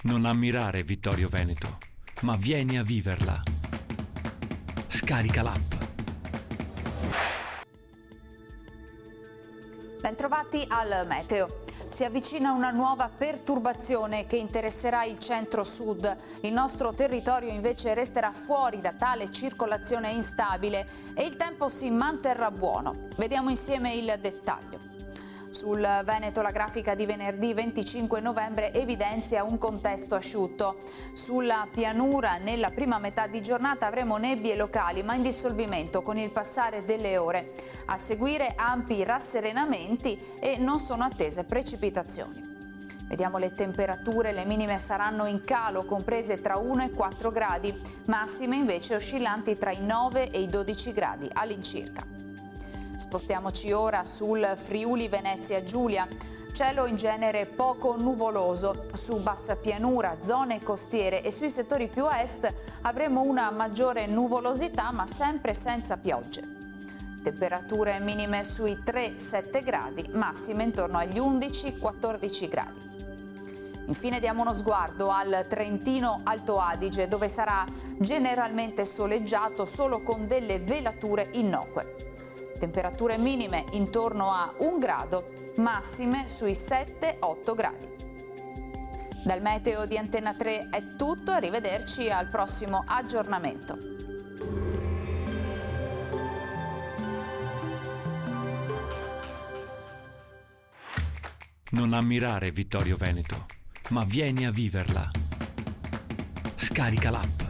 Non ammirare Vittorio Veneto, ma vieni a viverla. Scarica l'app. Bentrovati al meteo. Si avvicina una nuova perturbazione che interesserà il centro-sud. Il nostro territorio invece resterà fuori da tale circolazione instabile e il tempo si manterrà buono. Vediamo insieme il dettaglio. Sul Veneto la grafica di venerdì 25 novembre evidenzia un contesto asciutto. Sulla pianura nella prima metà di giornata avremo nebbie locali ma in dissolvimento con il passare delle ore. A seguire ampi rasserenamenti e non sono attese precipitazioni. Vediamo le temperature, le minime saranno in calo, comprese tra 1 e 4 gradi, massime invece oscillanti tra i 9 e i 12 gradi all'incirca. Spostiamoci ora sul Friuli Venezia Giulia. Cielo in genere poco nuvoloso. Su bassa pianura, zone costiere e sui settori più a est avremo una maggiore nuvolosità ma sempre senza piogge. Temperature minime sui 3-7 gradi, massime intorno agli 11-14 gradi. Infine diamo uno sguardo al Trentino Alto Adige, dove sarà generalmente soleggiato solo con delle velature innocue. Temperature minime intorno a 1 grado, massime sui 7-8 gradi. Dal meteo di Antenna 3 è tutto, arrivederci al prossimo aggiornamento. Non ammirare Vittorio Veneto, ma vieni a viverla. Scarica l'app.